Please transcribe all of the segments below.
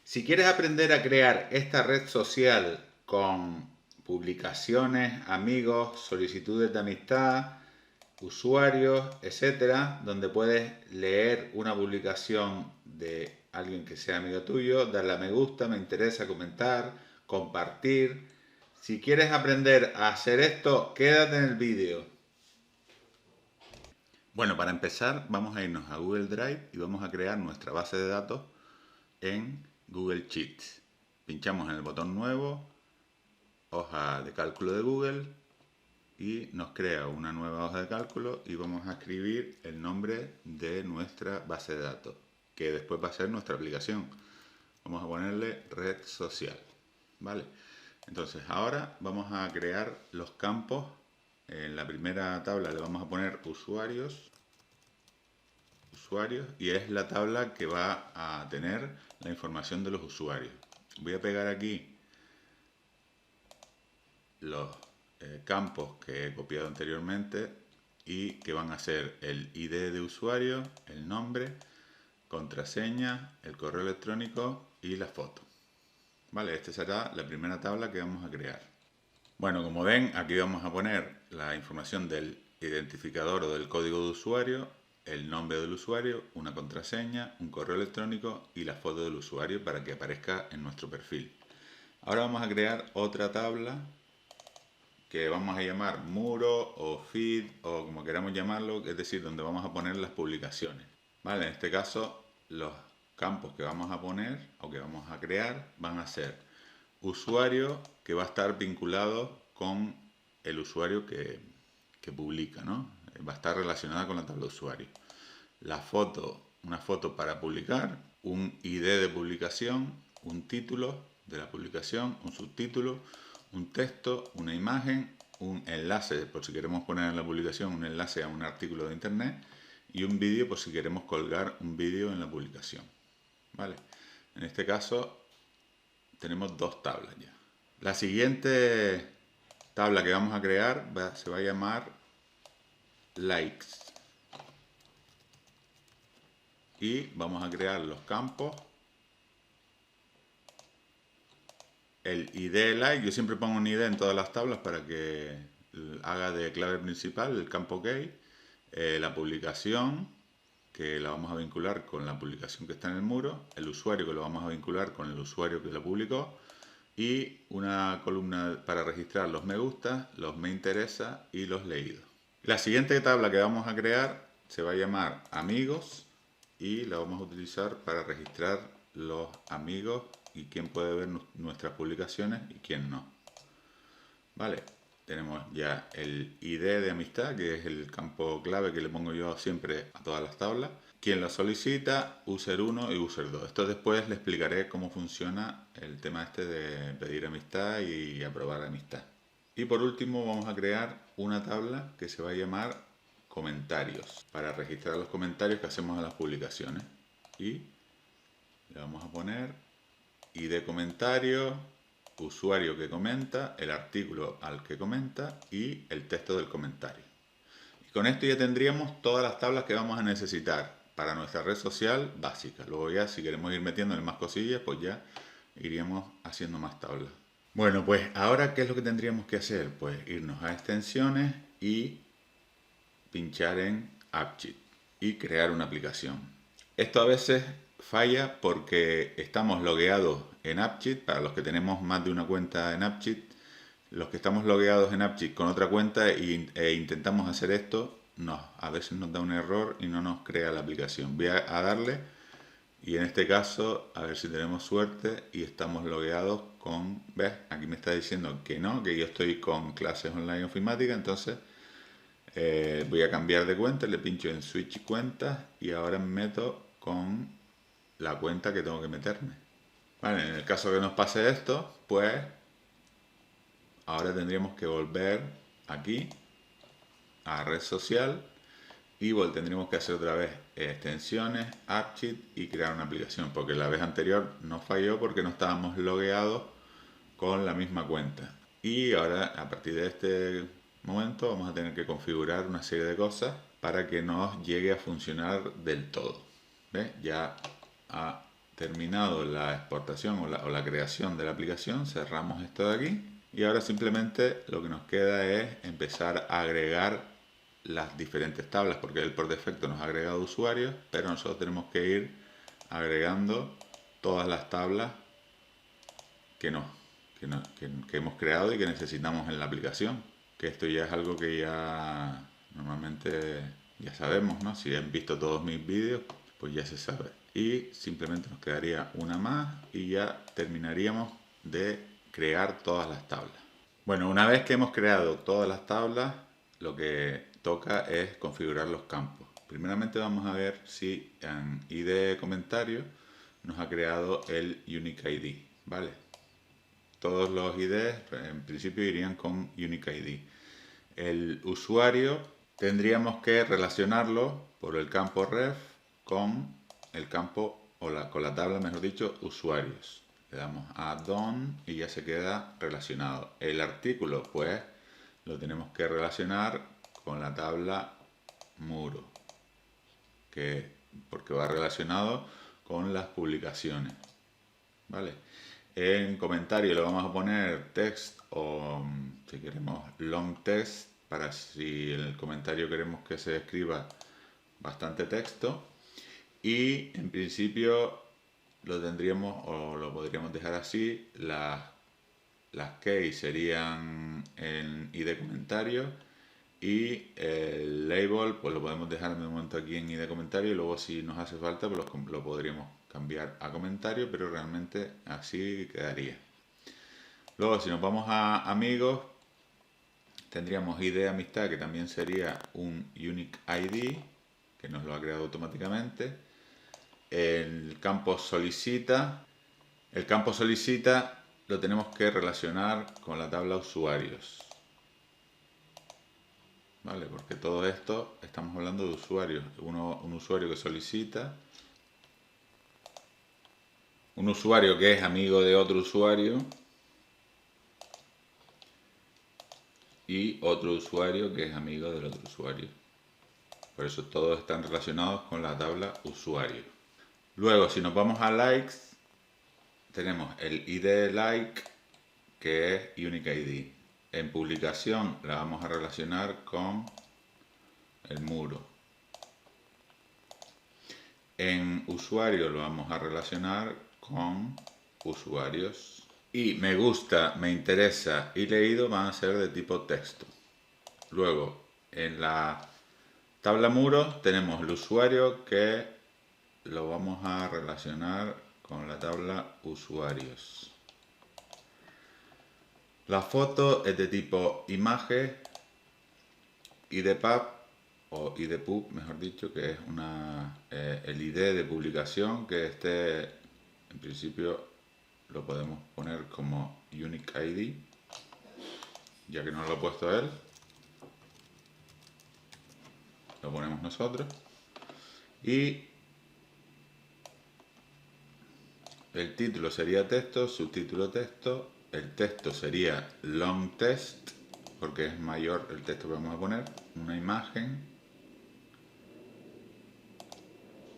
Si quieres aprender a crear esta red social con publicaciones, amigos, solicitudes de amistad, usuarios, etcétera, donde puedes leer una publicación de alguien que sea amigo tuyo, darle a me gusta, me interesa, comentar, compartir. Si quieres aprender a hacer esto, quédate en el vídeo. Bueno, para empezar vamos a irnos a Google Drive y vamos a crear nuestra base de datos en Google Sheets. Pinchamos en el botón nuevo, hoja de cálculo de Google, y nos crea una nueva hoja de cálculo y vamos a escribir el nombre de nuestra base de datos, que después va a ser nuestra aplicación. Vamos a ponerle red social, ¿vale? Entonces ahora vamos a crear los campos. En la primera tabla le vamos a poner usuarios, y es la tabla que va a tener la información de los usuarios. Voy a pegar aquí los campos que he copiado anteriormente y que van a ser el ID de usuario, el nombre, contraseña, el correo electrónico y la foto. Vale, esta será la primera tabla que vamos a crear. Bueno, como ven, aquí vamos a poner la información del identificador o del código de usuario, el nombre del usuario, una contraseña, un correo electrónico y la foto del usuario para que aparezca en nuestro perfil. Ahora vamos a crear otra tabla que vamos a llamar muro o feed o como queramos llamarlo, es decir, donde vamos a poner las publicaciones. Vale, en este caso los campos que vamos a poner o que vamos a crear van a ser usuario, que va a estar vinculado con el usuario que publica, ¿no? Va a estar relacionada con la tabla de usuario. La foto, una foto para publicar, un ID de publicación, un título de la publicación, un subtítulo, un texto, una imagen, un enlace por si queremos poner en la publicación un enlace a un artículo de internet y un vídeo por si queremos colgar un vídeo en la publicación. ¿Vale? En este caso tenemos dos tablas ya. La siguiente tabla que vamos a crear se va a llamar likes. Y vamos a crear los campos. El ID like, yo siempre pongo un ID en todas las tablas para que haga de clave principal el campo key. La publicación, que la vamos a vincular con la publicación que está en el muro. El usuario, que lo vamos a vincular con el usuario que lo publicó. Y una columna para registrar los me gusta, los me interesa y los leídos. La siguiente tabla que vamos a crear se va a llamar amigos y la vamos a utilizar para registrar los amigos y quién puede ver nuestras publicaciones y quién no. Vale, tenemos ya el ID de amistad, que es el campo clave que le pongo yo siempre a todas las tablas. Quien lo solicita, user 1 y user 2. Esto después le explicaré cómo funciona el tema este de pedir amistad y aprobar amistad. Y por último vamos a crear una tabla que se va a llamar comentarios, para registrar los comentarios que hacemos en las publicaciones. Y le vamos a poner ID comentario, usuario que comenta, el artículo al que comenta y el texto del comentario. Y con esto ya tendríamos todas las tablas que vamos a necesitar para nuestra red social básica. Luego ya si queremos ir metiéndole más cosillas, pues ya iríamos haciendo más tablas. Bueno, pues ahora ¿qué es lo que tendríamos que hacer? Pues irnos a extensiones y pinchar en AppSheet y crear una aplicación. Esto a veces falla porque estamos logueados en AppSheet. Para los que tenemos más de una cuenta en AppSheet, los que estamos logueados en AppSheet con otra cuenta e intentamos hacer esto, a veces nos da un error y no nos crea la aplicación. Voy a darle y en este caso a ver si tenemos suerte y estamos logueados con, ¿ves? Aquí me está diciendo que no, que yo estoy con clases online ofimática. Entonces voy a cambiar de cuenta, le pincho en switch cuentas y ahora me meto con la cuenta que tengo que meterme. Vale, en el caso que nos pase esto, pues ahora tendríamos que volver aquí a red social y tendríamos que hacer otra vez extensiones, AppSheet y crear una aplicación, porque la vez anterior nos falló porque no estábamos logueados con la misma cuenta. Y ahora a partir de este momento vamos a tener que configurar una serie de cosas para que nos llegue a funcionar del todo. ¿Ves? Ya ha terminado la exportación o la creación de la aplicación, cerramos esto de aquí y ahora simplemente lo que nos queda es empezar a agregar las diferentes tablas, porque él por defecto nos ha agregado usuarios, pero nosotros tenemos que ir agregando todas las tablas que hemos creado y que necesitamos en la aplicación, que esto ya es algo que ya normalmente ya sabemos, ¿no? Si han visto todos mis vídeos, pues ya se sabe. Y simplemente nos quedaría una más y ya terminaríamos de crear todas las tablas. Bueno, una vez que hemos creado todas las tablas, lo que toca es configurar los campos. Primeramente vamos a ver si en ID comentario nos ha creado el Unique ID, ¿vale? Todos los IDs en principio irían con Unique ID. El usuario tendríamos que relacionarlo por el campo ref con el campo con la tabla, mejor dicho, usuarios. Le damos a Done y ya se queda relacionado. El artículo, pues, lo tenemos que relacionar con la tabla muro, porque va relacionado con las publicaciones, ¿vale? En comentario le vamos a poner text o, si queremos, long text, para si en el comentario queremos que se escriba bastante texto. Y en principio lo tendríamos o lo podríamos dejar así. Las keys serían en ID comentario y el label pues lo podemos dejar en el momento aquí en ID comentario y luego si nos hace falta pues lo podríamos cambiar a comentario, pero realmente así quedaría. Luego si nos vamos a amigos, tendríamos ID amistad, que también sería un Unique ID, que nos lo ha creado automáticamente. El campo solicita lo tenemos que relacionar con la tabla usuarios, ¿vale? Porque todo esto estamos hablando de usuarios. Un usuario que solicita, un usuario que es amigo de otro usuario y otro usuario que es amigo del otro usuario. Por eso todos están relacionados con la tabla usuario. Luego, si nos vamos a likes, tenemos el ID like, que es Unique ID. En publicación la vamos a relacionar con el muro. En usuario lo vamos a relacionar con usuarios. Y me gusta, me interesa y leído van a ser de tipo texto. Luego, en la tabla muro tenemos el usuario, que lo vamos a relacionar con la tabla usuarios. La foto es de tipo imagen, IDPUB o IDPUB, mejor dicho, que es el ID de publicación, que en principio lo podemos poner como Unique ID, ya que no lo ha puesto él. Lo ponemos nosotros. Y el título sería texto, subtítulo texto. El texto sería long text, porque es mayor el texto que vamos a poner. Una imagen.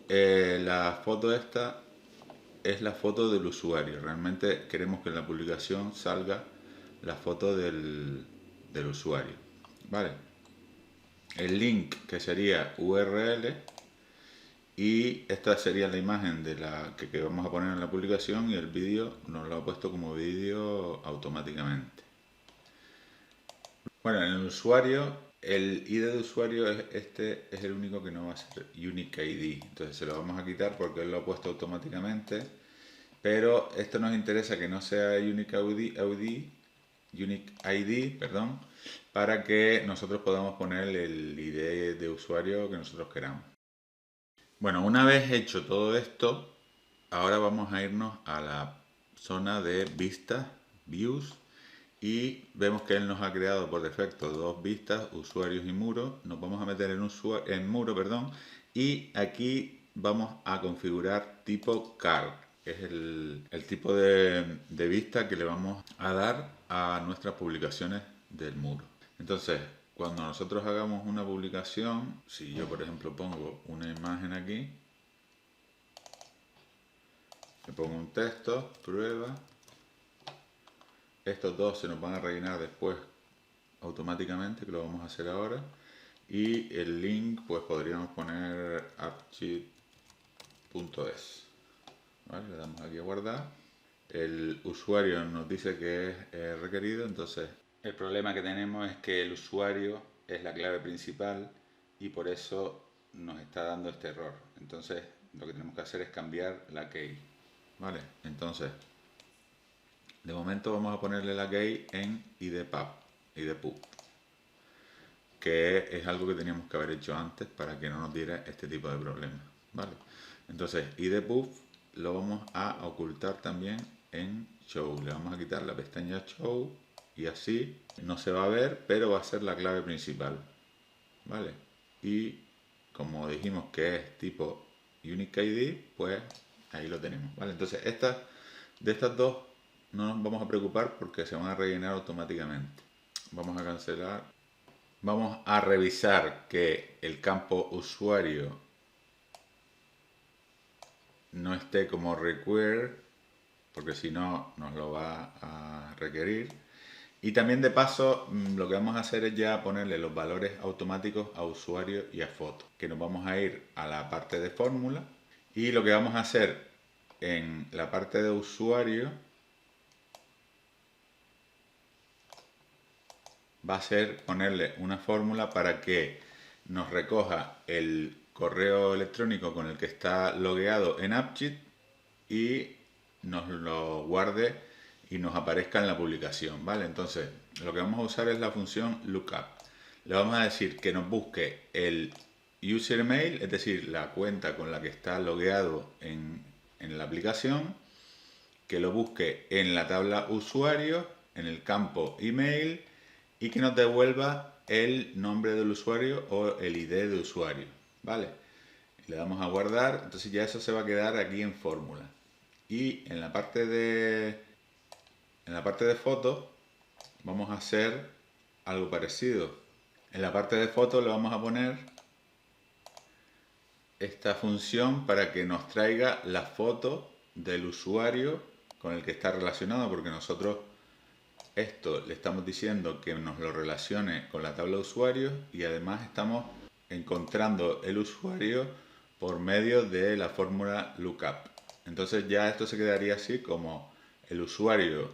La foto esta es la foto del usuario. Realmente queremos que en la publicación salga la foto del usuario. ¿Vale? El link, que sería URL. Y esta sería la imagen de que vamos a poner en la publicación, y el vídeo nos lo ha puesto como vídeo automáticamente. Bueno, en el usuario, el ID de usuario es el único que no va a ser Unique ID. Entonces se lo vamos a quitar porque él lo ha puesto automáticamente. Pero esto nos interesa que no sea Unique ID, perdón, para que nosotros podamos poner el ID de usuario que nosotros queramos. Bueno, una vez hecho todo esto, ahora vamos a irnos a la zona de vistas, views, y vemos que él nos ha creado por defecto dos vistas, usuarios y muro. Nos vamos a meter en muro, perdón, y aquí vamos a configurar tipo card, que es el tipo de vista que le vamos a dar a nuestras publicaciones del muro. Entonces, cuando nosotros hagamos una publicación, si yo por ejemplo pongo una imagen aquí, Le pongo un texto, prueba. Estos dos se nos van a rellenar después automáticamente, que lo vamos a hacer ahora. Y el link, pues podríamos poner appsheet.es. ¿Vale? Le damos aquí a guardar. El usuario nos dice que es requerido, entonces el problema que tenemos es que el usuario es la clave principal y por eso nos está dando este error. Entonces lo que tenemos que hacer es cambiar la key. Vale, entonces de momento vamos a ponerle la key en idpub, que es algo que teníamos que haber hecho antes para que no nos diera este tipo de problemas. Vale, entonces idpub lo vamos a ocultar también en show. Le vamos a quitar la pestaña show y así no se va a ver, pero va a ser la clave principal. Vale, y como dijimos que es tipo unique ID, pues ahí lo tenemos. Vale, entonces de estas dos no nos vamos a preocupar porque se van a rellenar automáticamente. Vamos a cancelar. Vamos a revisar que el campo usuario no esté como require, porque si no nos lo va a requerir. Y también de paso lo que vamos a hacer es ya ponerle los valores automáticos a usuario y a foto. Que nos vamos a ir a la parte de fórmula y lo que vamos a hacer en la parte de usuario va a ser ponerle una fórmula para que nos recoja el correo electrónico con el que está logueado en AppSheet y nos lo guarde y nos aparezca en la publicación, ¿vale? Entonces, lo que vamos a usar es la función lookup. Le vamos a decir que nos busque el user email, es decir, la cuenta con la que está logueado en la aplicación, que lo busque en la tabla usuario, en el campo email, y que nos devuelva el nombre del usuario o el ID de usuario, ¿vale? Le damos a guardar, entonces ya eso se va a quedar aquí en fórmula. Y en la parte de fotos vamos a hacer algo parecido. En la parte de fotos le vamos a poner esta función para que nos traiga la foto del usuario con el que está relacionado, porque nosotros esto le estamos diciendo que nos lo relacione con la tabla de usuarios y además estamos encontrando el usuario por medio de la fórmula lookup. Entonces ya esto se quedaría así como el usuario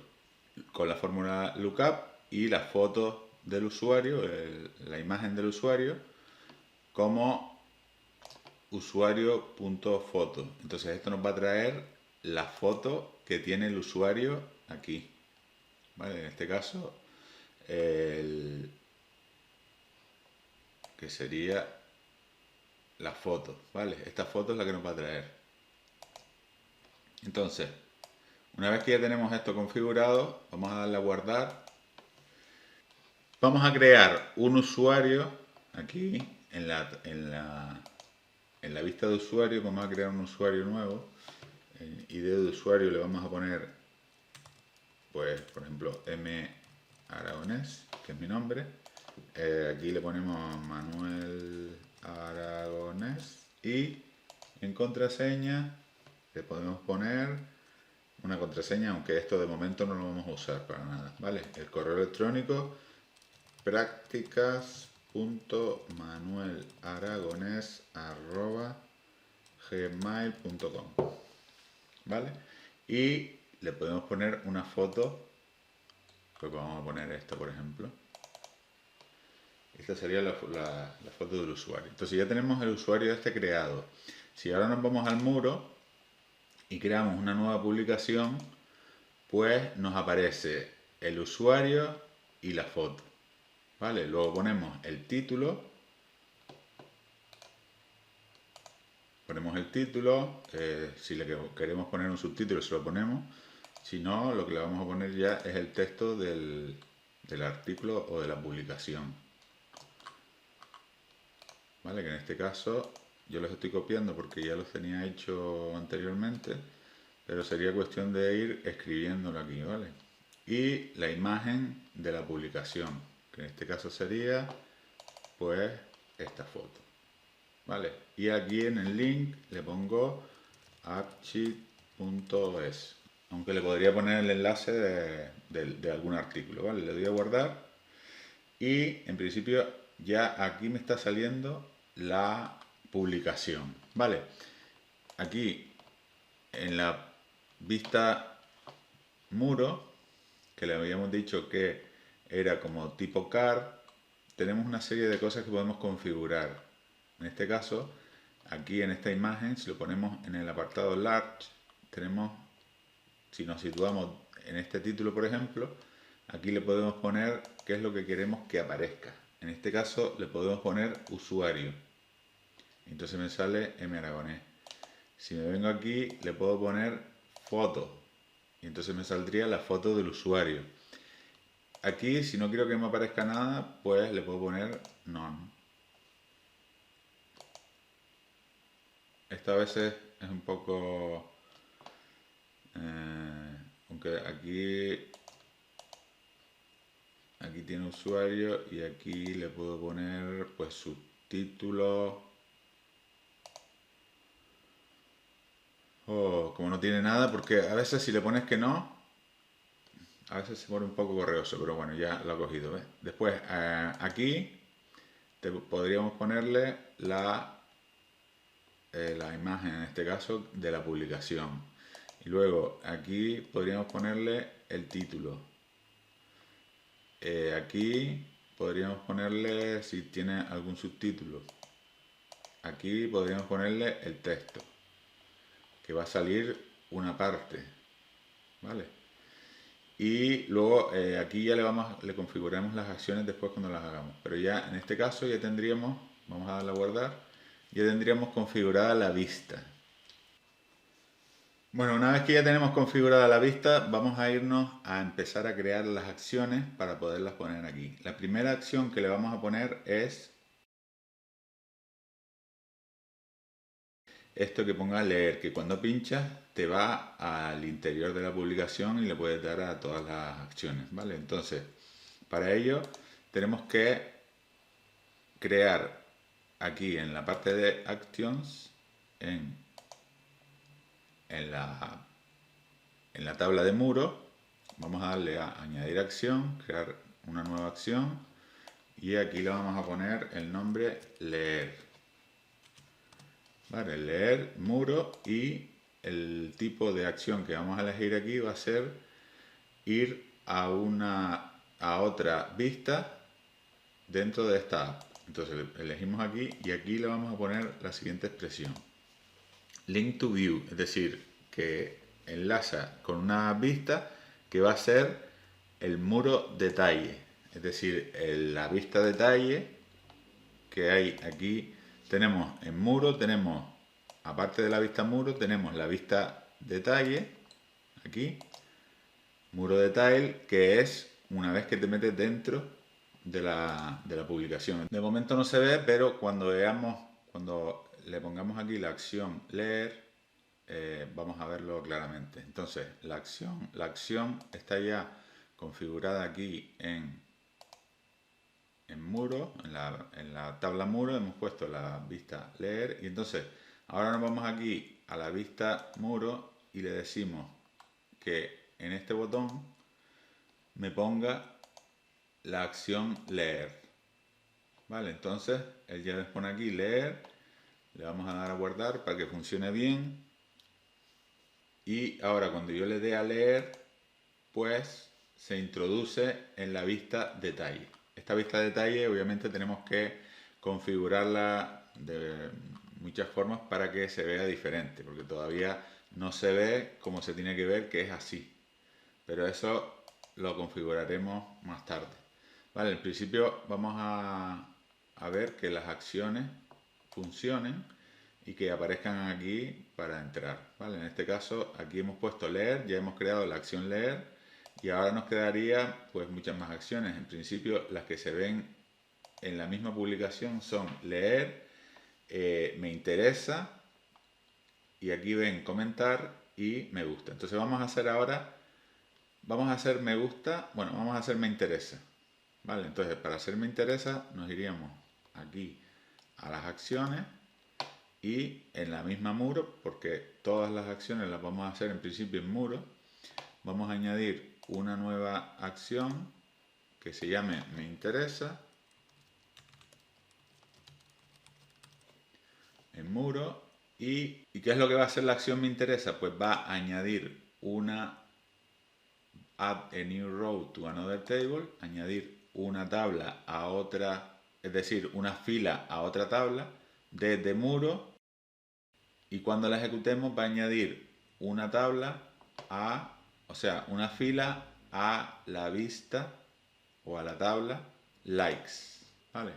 con la fórmula lookup y la foto del usuario, la imagen del usuario, como usuario.foto. Entonces esto nos va a traer la foto que tiene el usuario aquí. ¿Vale? En este caso, que sería la foto, ¿vale? Esta foto es la que nos va a traer. Entonces, una vez que ya tenemos esto configurado, vamos a darle a guardar. Vamos a crear un usuario aquí en la vista de usuario. Vamos a crear un usuario nuevo. En ID de usuario le vamos a poner, pues, por ejemplo, M. Aragonés, que es mi nombre. Aquí le ponemos Manuel Aragonés y en contraseña le podemos poner una contraseña, aunque esto de momento no lo vamos a usar para nada, ¿vale? El correo electrónico prácticas.manuelaragones@gmail.com, ¿vale? Y le podemos poner una foto, pues vamos a poner esto, por ejemplo. Esta sería la foto del usuario. Entonces ya tenemos el usuario este creado. Si ahora nos vamos al muro y creamos una nueva publicación, pues nos aparece el usuario y la foto. ¿Vale? Luego ponemos el título. Ponemos el título. Si le queremos poner un subtítulo, se lo ponemos. Si no, lo que le vamos a poner ya es el texto del artículo o de la publicación. ¿Vale? Que en este caso yo los estoy copiando porque ya los tenía hecho anteriormente, pero sería cuestión de ir escribiéndolo aquí, ¿vale? Y la imagen de la publicación, que en este caso sería, pues, esta foto, ¿vale? Y aquí en el link le pongo AppSheet Aunque le podría poner el enlace de algún artículo, ¿vale? Le doy a guardar y en principio ya aquí me está saliendo la publicación, ¿vale? Aquí en la vista muro, que le habíamos dicho que era como tipo card, tenemos una serie de cosas que podemos configurar. En este caso, aquí en esta imagen, si lo ponemos en el apartado Large, tenemos, si nos situamos en este título, por ejemplo, aquí le podemos poner qué es lo que queremos que aparezca. En este caso, le podemos poner usuario. Entonces me sale M. Aragonés. Si me vengo aquí, le puedo poner foto. Y entonces me saldría la foto del usuario. Aquí, si no quiero que me aparezca nada, pues le puedo poner none. Esto a veces es un poco... aunque aquí tiene usuario y aquí le puedo poner pues subtítulos. O como no tiene nada, porque a veces si le pones que no, a veces se pone un poco correoso, pero bueno, ya lo ha cogido, ¿ves? Después, aquí podríamos ponerle la imagen, en este caso, de la publicación. Y luego, aquí podríamos ponerle el título. Aquí podríamos ponerle, si tiene algún subtítulo, aquí podríamos ponerle el texto, que va a salir una parte, ¿vale? Y luego aquí ya le configuramos las acciones después cuando las hagamos. Pero ya en este caso ya tendríamos, vamos a darle a guardar, ya tendríamos configurada la vista. Bueno, una vez que ya tenemos configurada la vista, vamos a irnos a empezar a crear las acciones para poderlas poner aquí. La primera acción que le vamos a poner es esto que ponga leer, que cuando pinchas te va al interior de la publicación y le puedes dar a todas las acciones, ¿vale? Entonces, para ello tenemos que crear aquí en la parte de Actions, en la tabla de muro, vamos a darle a añadir acción, crear una nueva acción y aquí le vamos a poner el nombre leer. Vale, leer, muro, y el tipo de acción que vamos a elegir aquí va a ser ir a otra vista dentro de esta app. Entonces elegimos aquí y aquí le vamos a poner la siguiente expresión. Link to view, es decir, que enlaza con una vista que va a ser el muro detalle. Es decir, la vista detalle que hay aquí. Tenemos en muro, tenemos, aparte de la vista muro, tenemos la vista detalle, aquí, muro detalle, que es una vez que te metes dentro de la publicación. De momento no se ve, pero cuando le pongamos aquí la acción leer, vamos a verlo claramente. Entonces, la acción está ya configurada aquí en muro, en la tabla muro hemos puesto la vista leer y entonces ahora nos vamos aquí a la vista muro y le decimos que en este botón me ponga la acción leer. Vale, entonces él ya les pone aquí leer, le vamos a dar a guardar para que funcione bien y ahora cuando yo le dé a leer, pues se introduce en la vista detalle. Esta vista detalle obviamente tenemos que configurarla de muchas formas para que se vea diferente, porque todavía no se ve como se tiene que ver, que es así. Pero eso lo configuraremos más tarde. Vale, en principio vamos a ver que las acciones funcionen y que aparezcan aquí para entrar. Vale, en este caso aquí hemos puesto leer, ya hemos creado la acción leer. Y ahora nos quedaría pues muchas más acciones. En principio las que se ven en la misma publicación son leer, me interesa y aquí ven comentar y me gusta. Entonces vamos a hacer ahora, vamos a hacer me gusta, bueno, vamos a hacer me interesa. Vale, entonces para hacer me interesa nos iríamos aquí a las acciones y en la misma muro, porque todas las acciones las vamos a hacer en principio en muro, vamos a añadir una nueva acción que se llame me interesa en muro. ¿Y qué es lo que va a hacer la acción me interesa? Pues va a añadir una add a new row to another table, añadir una tabla a otra, es decir, una fila a otra tabla desde muro, y cuando la ejecutemos va a añadir una tabla o sea, una fila a la vista o a la tabla likes, ¿vale?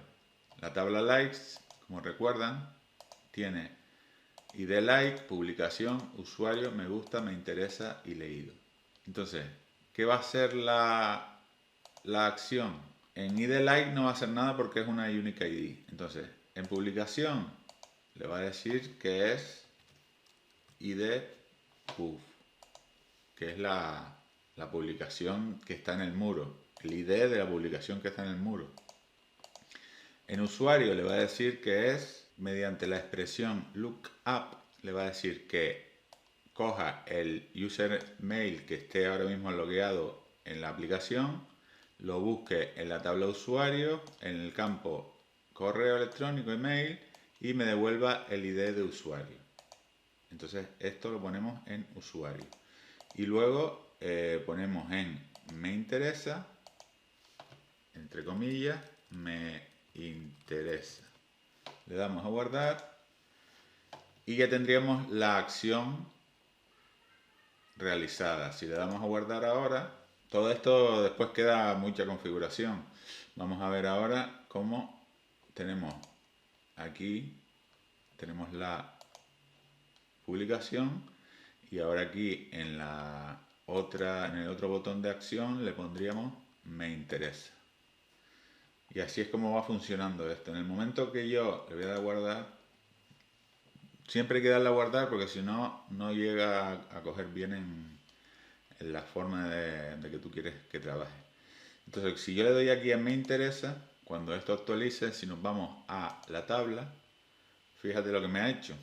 La tabla likes, como recuerdan, tiene ID like, publicación, usuario, me gusta, me interesa y leído. Entonces, ¿qué va a hacer la acción? En ID like no va a hacer nada porque es una unique ID. Entonces, en publicación le va a decir que es ID pub, que es la publicación que está en el muro, el ID de la publicación que está en el muro. En usuario le va a decir que es, mediante la expresión lookup, le va a decir que coja el user mail que esté ahora mismo logueado en la aplicación, lo busque en la tabla usuario, en el campo correo electrónico, email, y me devuelva el ID de usuario. Entonces esto lo ponemos en usuario. Y luego ponemos en me interesa, entre comillas, me interesa. Le damos a guardar y ya tendríamos la acción realizada. Si le damos a guardar ahora, todo esto después queda mucha configuración. Vamos a ver ahora cómo tenemos aquí, tenemos la publicación, y ahora aquí en la otra, en el otro botón de acción le pondríamos me interesa. Y así es como va funcionando esto. En el momento que yo le voy a dar a guardar, siempre hay que darle a guardar porque si no, no llega a coger bien en la forma de que tú quieres que trabaje. Entonces, si yo le doy aquí a me interesa, cuando esto actualice, si nos vamos a la tabla, fíjate lo que me ha hecho.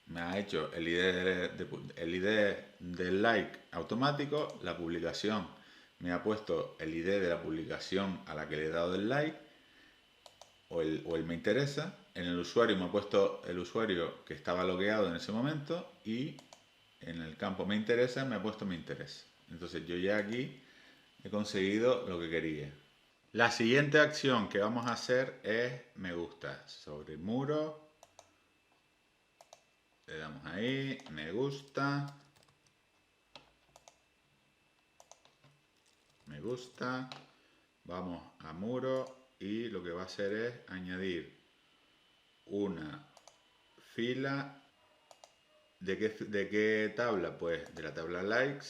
Me ha hecho el ID del like automático, la publicación me ha puesto el ID de la publicación a la que le he dado el like o el me interesa. En el usuario me ha puesto el usuario que estaba logueado en ese momento, y en el campo me interesa me ha puesto me interesa. Entonces yo ya aquí he conseguido lo que quería. La siguiente acción que vamos a hacer es me gusta. Sobre muro, le damos ahí, me gusta, me gusta, vamos a muro y lo que va a hacer es añadir una fila. ¿De qué tabla? Pues de la tabla likes,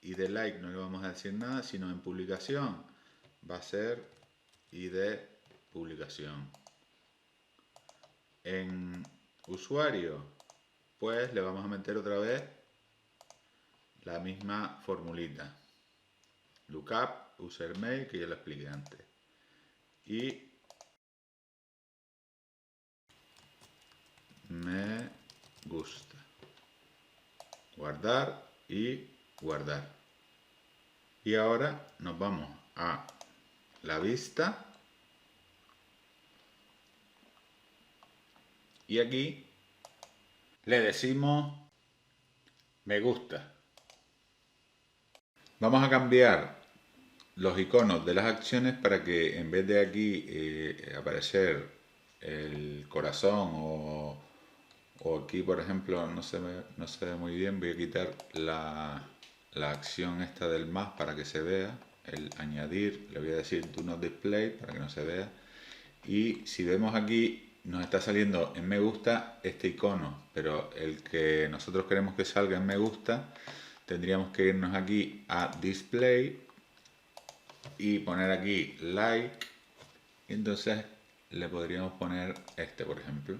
y de like no le vamos a decir nada, sino en publicación va a ser ID publicación. En usuario, pues le vamos a meter otra vez la misma formulita. Lookup, user mail, que ya lo expliqué antes. Y me gusta. Guardar y guardar. Y ahora nos vamos a la vista. Y aquí le decimos me gusta. Vamos a cambiar los iconos de las acciones para que en vez de aquí aparecer el corazón o aquí, por ejemplo, no se ve muy bien, voy a quitar la acción esta del más para que se vea, el añadir, le voy a decir do not display para que no se vea. Y si vemos aquí, nos está saliendo en me gusta este icono, pero el que nosotros queremos que salga en me gusta, tendríamos que irnos aquí a display y poner aquí like, y entonces le podríamos poner este, por ejemplo.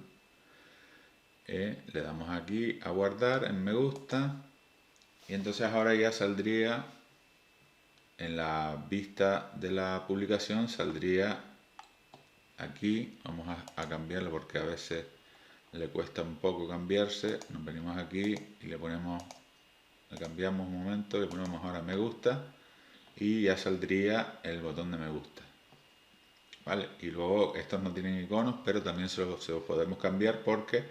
Le damos aquí a guardar en me gusta, y entonces ahora ya saldría en la vista de la publicación, saldría aquí. Vamos a cambiarlo porque a veces le cuesta un poco cambiarse, nos venimos aquí y le cambiamos un momento, le ponemos ahora me gusta y ya saldría el botón de me gusta. ¿Vale? Y luego estos no tienen iconos, pero también se los podemos cambiar porque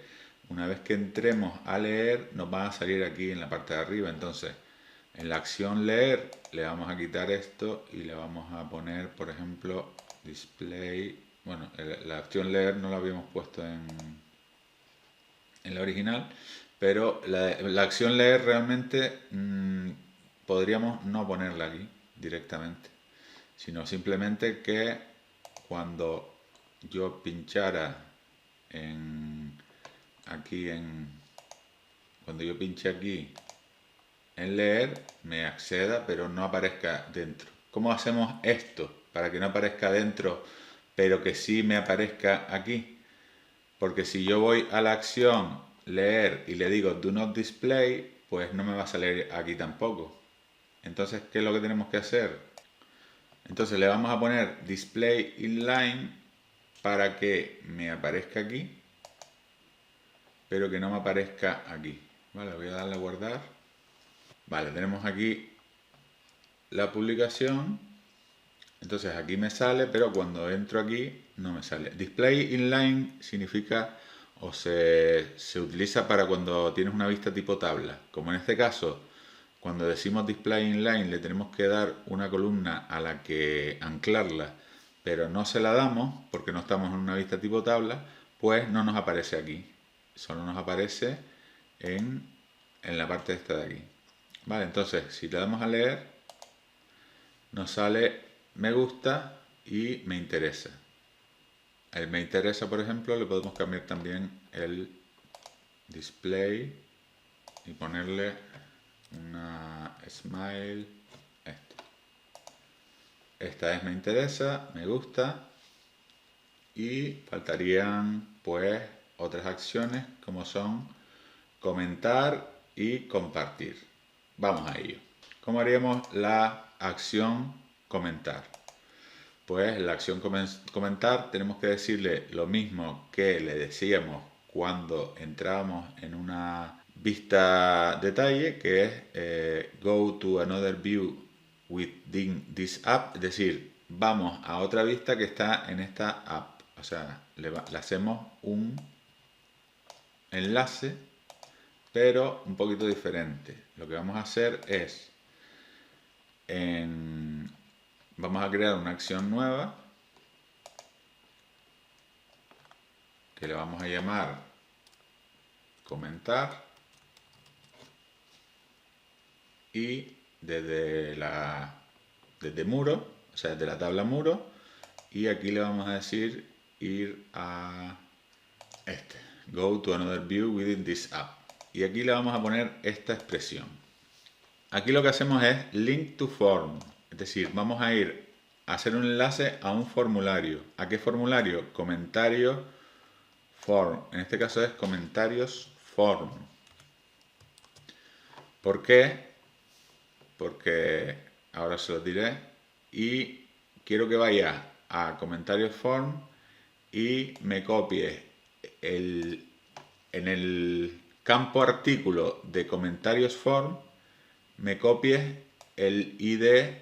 una vez que entremos a leer nos van a salir aquí en la parte de arriba. Entonces en la acción leer le vamos a quitar esto y le vamos a poner, por ejemplo, display. Bueno, la acción leer no la habíamos puesto en la original, pero la acción leer realmente podríamos no ponerla aquí directamente, sino simplemente que cuando yo pinchara cuando yo pinche aquí en leer, me acceda, pero no aparezca dentro. ¿Cómo hacemos esto para que no aparezca dentro, pero que sí me aparezca aquí? Porque si yo voy a la acción leer y le digo do not display, pues no me va a salir aquí tampoco. Entonces, ¿qué es lo que tenemos que hacer? Entonces le vamos a poner display inline para que me aparezca aquí, pero que no me aparezca aquí. Vale, voy a darle a guardar. Vale, tenemos aquí la publicación. Entonces aquí me sale, pero cuando entro aquí no me sale. Display inline significa o se utiliza para cuando tienes una vista tipo tabla. Como en este caso, cuando decimos display inline le tenemos que dar una columna a la que anclarla, pero no se la damos porque no estamos en una vista tipo tabla, pues no nos aparece aquí. Solo nos aparece en la parte esta de aquí. Vale, entonces si le damos a leer, nos sale me gusta y me interesa. El me interesa, por ejemplo, le podemos cambiar también el display y ponerle una smile. Esta es me interesa, me gusta, y faltarían pues otras acciones como son comentar y compartir. Vamos a ello. ¿Cómo haríamos la acción comentar? Pues la acción comentar tenemos que decirle lo mismo que le decíamos cuando entrábamos en una vista detalle, que es go to another view within this app, es decir, vamos a otra vista que está en esta app. O sea, le hacemos un enlace, pero un poquito diferente. Lo que vamos a hacer es vamos a crear una acción nueva que le vamos a llamar comentar, y desde muro, o sea, desde la tabla muro, y aquí le vamos a decir ir a go to another view within this app, y aquí le vamos a poner esta expresión. Aquí lo que hacemos es link to form, es decir, vamos a ir a hacer un enlace a un formulario. ¿A qué formulario? Comentario form. En este caso es comentarios form. ¿Por qué? Porque ahora se los diré. Y quiero que vaya a comentarios form y me copie en el campo artículo de comentarios form, me copie el ID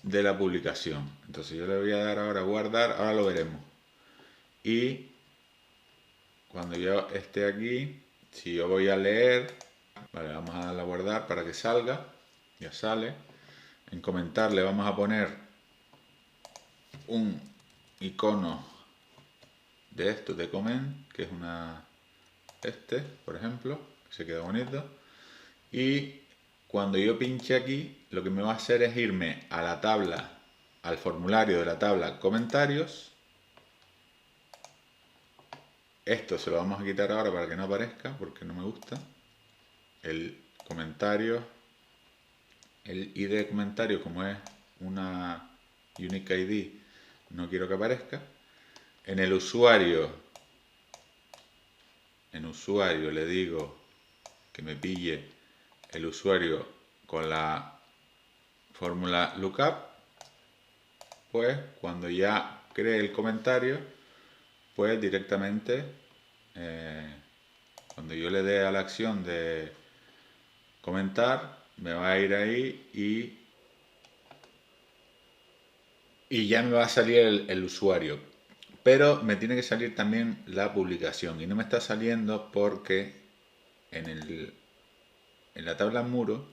de la publicación. Entonces yo le voy a dar ahora a guardar, ahora lo veremos. Y cuando yo esté aquí, si yo voy a leer, vale, vamos a darle a guardar para que salga, ya sale. En comentar le vamos a poner un icono de esto de comment, que es por ejemplo, que se queda bonito. Y cuando yo pinche aquí, lo que me va a hacer es irme a la tabla, al formulario de la tabla comentarios. Esto se lo vamos a quitar ahora para que no aparezca, porque no me gusta. El comentario, el ID de comentario, como es una unique ID, no quiero que aparezca. En el usuario, le digo que me pille el usuario con la fórmula lookup. Pues cuando ya cree el comentario, pues directamente Cuando yo le dé a la acción de comentar, me va a ir ahí y ya me va a salir el usuario. Pero me tiene que salir también la publicación y no me está saliendo porque en la tabla muro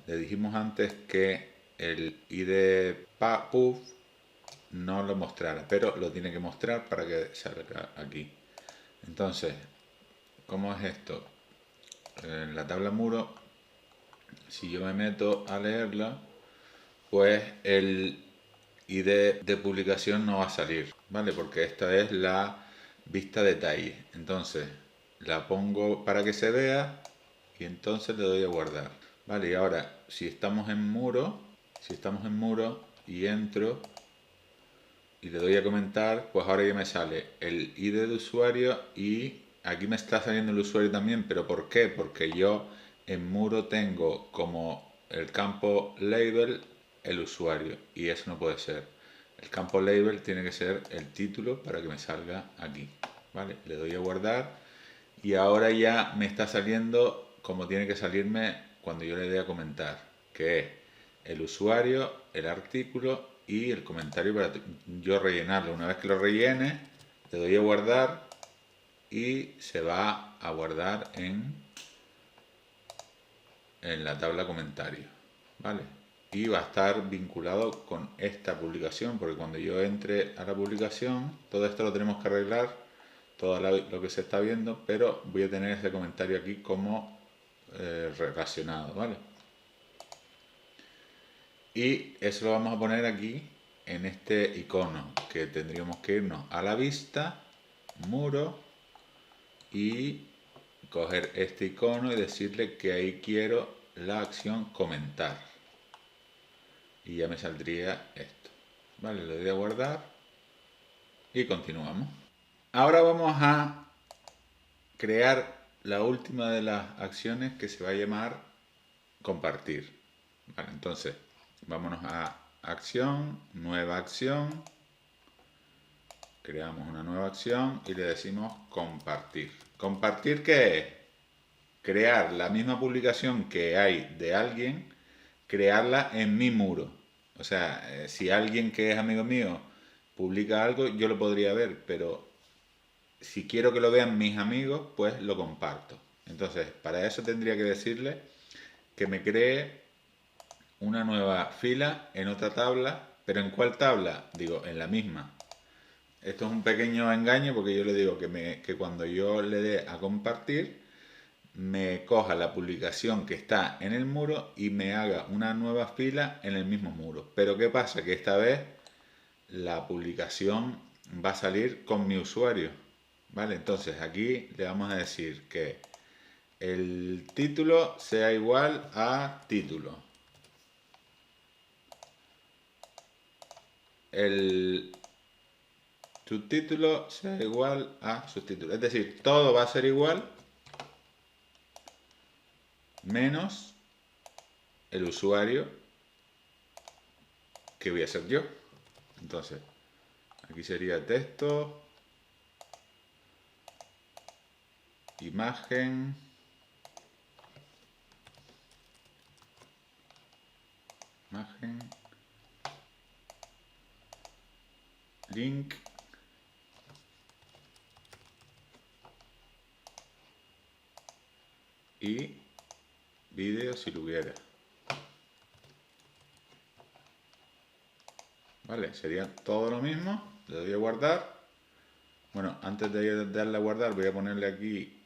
le dijimos antes que el ID pub no lo mostrara, pero lo tiene que mostrar para que salga aquí. Entonces, ¿cómo es esto? En la tabla muro, si yo me meto a leerla, pues el ID de publicación no va a salir, ¿vale? Porque esta es la vista detalle. Entonces, la pongo para que se vea y entonces le doy a guardar. Vale, y ahora, si estamos en muro y entro y le doy a comentar, pues ahora ya me sale el ID de usuario y aquí me está saliendo el usuario también, pero ¿por qué? Porque yo en muro tengo como el campo label el usuario y eso no puede ser. El campo label tiene que ser el título para que me salga aquí. Vale, le doy a guardar y ahora ya me está saliendo como tiene que salirme cuando yo le dé a comentar, que es el usuario, el artículo y el comentario para yo rellenarlo. Una vez que lo rellene, le doy a guardar y se va a guardar en la tabla comentario, ¿vale? Y va a estar vinculado con esta publicación, porque cuando yo entre a la publicación, todo esto lo tenemos que arreglar, todo lo que se está viendo, pero voy a tener ese comentario aquí como relacionado, ¿vale? Y eso lo vamos a poner aquí en este icono, que tendríamos que irnos a la vista, muro, y coger este icono y decirle que ahí quiero la acción comentar. Y ya me saldría esto. Vale, le doy a guardar y continuamos. Ahora vamos a crear la última de las acciones que se va a llamar compartir. Vale, entonces vámonos a acción, nueva acción, creamos una nueva acción y le decimos compartir. ¿Compartir qué es? Crear la misma publicación que hay de alguien, crearla en mi muro. O sea, si alguien que es amigo mío publica algo, yo lo podría ver, pero si quiero que lo vean mis amigos, pues lo comparto. Entonces, para eso tendría que decirle que me cree una nueva fila en otra tabla, pero ¿en cuál tabla? Digo, en la misma. Esto es un pequeño engaño porque yo le digo que cuando yo le dé a compartir, me coja la publicación que está en el muro y me haga una nueva fila en el mismo muro. Pero ¿qué pasa? Que esta vez la publicación va a salir con mi usuario. ¿Vale? Entonces aquí le vamos a decir que el título sea igual a título. El subtítulo sea igual a subtítulo. Es decir, todo va a ser igual menos el usuario que voy a ser yo. Entonces, aquí sería texto, imagen, link y vídeo si lo hubiera. Vale, sería todo lo mismo. Le doy a guardar. Bueno, antes de darle a guardar voy a ponerle aquí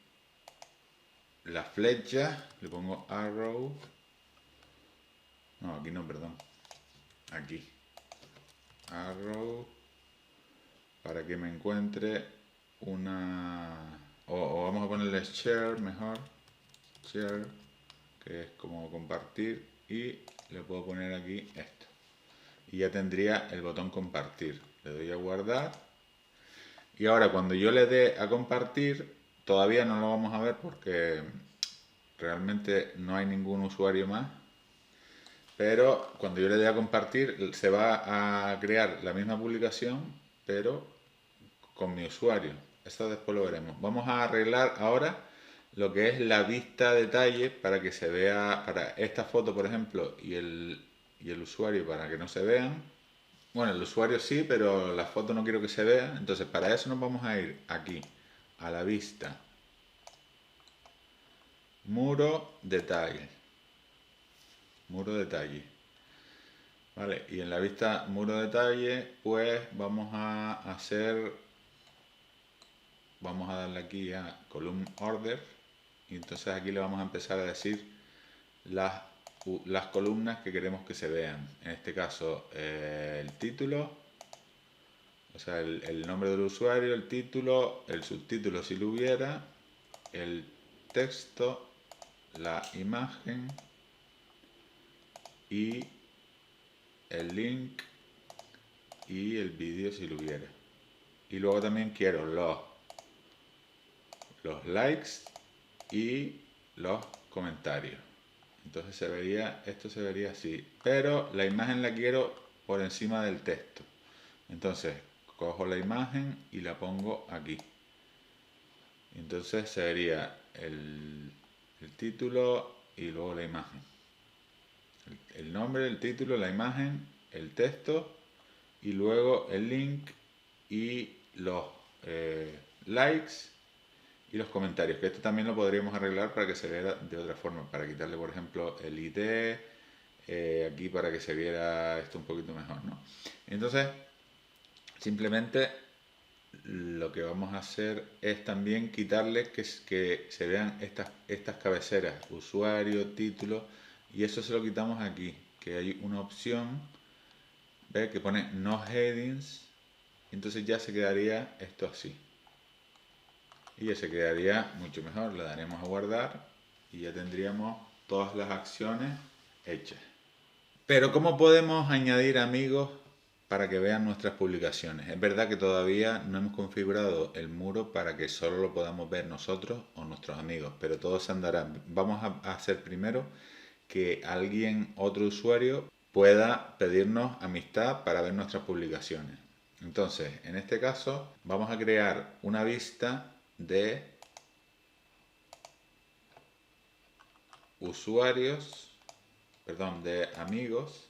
la flecha. Le pongo arrow. No, aquí no, perdón. Aquí. Arrow. Para que me encuentre una... O vamos a ponerle share mejor. Share. Que es como compartir. Y le puedo poner aquí esto. Y ya tendría el botón compartir. Le doy a guardar. Y ahora cuando yo le dé a compartir, todavía no lo vamos a ver porque realmente no hay ningún usuario más. Pero cuando yo le dé a compartir, se va a crear la misma publicación, pero con mi usuario. Esto después lo veremos. Vamos a arreglar ahora lo que es la vista detalle para que se vea, para esta foto por ejemplo y el usuario para que no se vean. Bueno, el usuario sí, pero la foto no quiero que se vea. Entonces para eso nos vamos a ir aquí, a la vista, muro detalle, muro detalle. Vale, y en la vista muro detalle pues vamos a hacer, vamos a darle aquí a column order y entonces aquí le vamos a empezar a decir las columnas que queremos que se vean. En este caso el título, o sea el nombre del usuario, el título, el subtítulo si lo hubiera, el texto, la imagen y el link y el vídeo si lo hubiera. Y luego también quiero los likes y los comentarios. Entonces esto se vería así, pero la imagen la quiero por encima del texto. Entonces cojo la imagen y la pongo aquí. Entonces se vería el título y luego la imagen. El nombre, el título, la imagen, el texto y luego el link y los likes y los comentarios, que esto también lo podríamos arreglar para que se vea de otra forma, para quitarle por ejemplo el ID, aquí para que se viera esto un poquito mejor, ¿no? Entonces simplemente lo que vamos a hacer es también quitarle que se vean estas cabeceras, usuario, título, y eso se lo quitamos aquí, que hay una opción, ¿ves? Que pone no headings, entonces ya se quedaría esto así. Y ya se quedaría mucho mejor, le daremos a guardar y ya tendríamos todas las acciones hechas. Pero ¿cómo podemos añadir amigos para que vean nuestras publicaciones? Es verdad que todavía no hemos configurado el muro para que solo lo podamos ver nosotros o nuestros amigos, pero todo se andará. Vamos a hacer primero que alguien, otro usuario, pueda pedirnos amistad para ver nuestras publicaciones. Entonces, en este caso, vamos a crear una vista de usuarios, perdón, de amigos,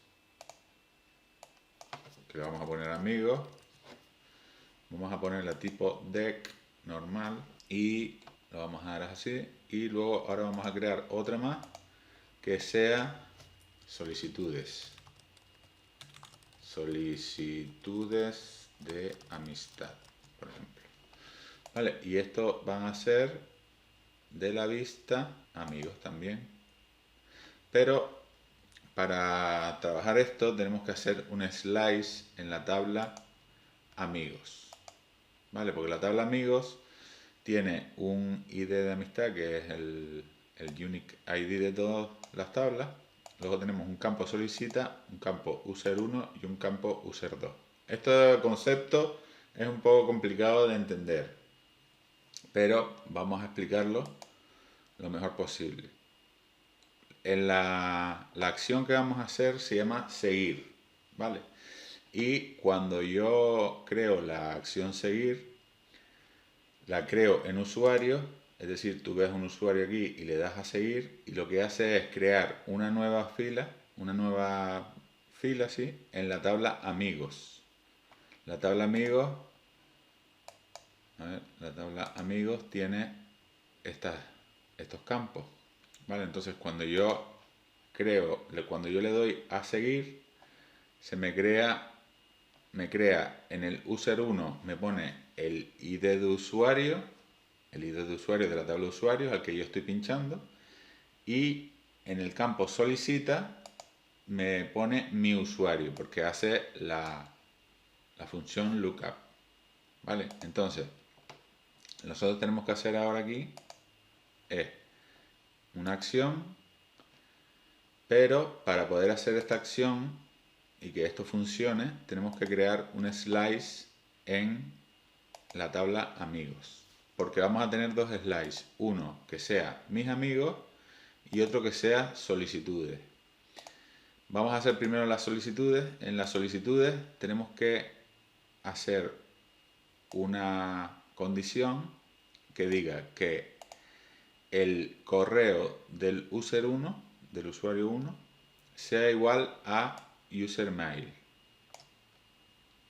que le vamos a poner amigos, vamos a ponerle tipo deck normal y lo vamos a dar así y luego ahora vamos a crear otra más que sea solicitudes de amistad, por ejemplo. Vale, y esto van a ser de la vista amigos también, pero para trabajar esto tenemos que hacer un slice en la tabla amigos, ¿vale? Porque la tabla amigos tiene un ID de amistad que es el unique ID de todas las tablas. Luego tenemos un campo solicita, un campo user1 y un campo user2. Este concepto es un poco complicado de entender, pero vamos a explicarlo lo mejor posible. En la acción que vamos a hacer se llama seguir, ¿vale? Y cuando yo creo la acción seguir, la creo en usuario, es decir, tú ves un usuario aquí y le das a seguir y lo que hace es crear una nueva fila, ¿sí? En la tabla amigos. La tabla amigos, a ver, la tabla amigos tiene estos campos, ¿vale? Entonces cuando yo le doy a seguir, me crea en el user1, me pone el ID de usuario, de la tabla de usuarios al que yo estoy pinchando, y en el campo solicita me pone mi usuario, porque hace la función lookup, ¿vale? Entonces, nosotros tenemos que hacer ahora aquí es una acción, pero para poder hacer esta acción y que esto funcione, tenemos que crear un slice en la tabla amigos, porque vamos a tener dos slices, uno que sea mis amigos y otro que sea solicitudes. Vamos a hacer primero las solicitudes. En las solicitudes tenemos que hacer una condición que diga que el correo del user 1, del usuario 1, sea igual a usermail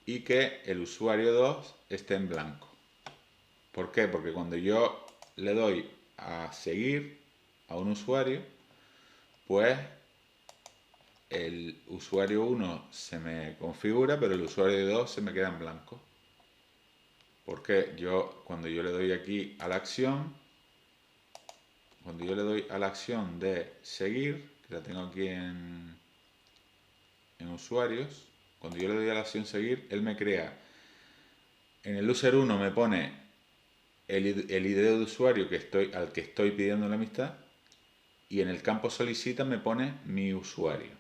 y que el usuario 2 esté en blanco. ¿Por qué? Porque cuando yo le doy a seguir a un usuario, pues el usuario 1 se me configura, pero el usuario 2 se me queda en blanco. Porque cuando yo le doy aquí a la acción, cuando yo le doy a la acción de seguir, que la tengo aquí en usuarios, cuando yo le doy a la acción seguir, él me crea, en el user 1 me pone el ID de usuario al que estoy pidiendo la amistad, y en el campo solicita me pone mi usuario.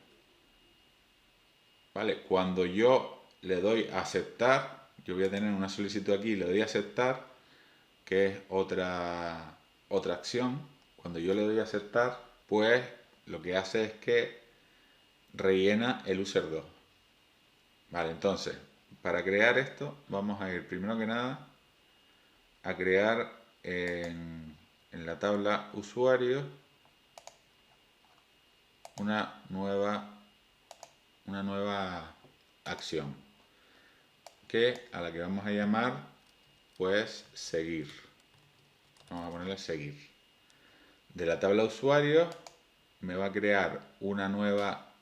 ¿Vale? Cuando yo le doy a aceptar, yo voy a tener una solicitud aquí, le doy a aceptar, que es otra acción. Cuando yo le doy a aceptar, pues lo que hace es que rellena el user 2. Vale, entonces, para crear esto, vamos a ir primero que nada a crear en la tabla usuarios una nueva acción a la que vamos a llamar pues seguir. Vamos a ponerle seguir. De la tabla usuarios me va a crear una nueva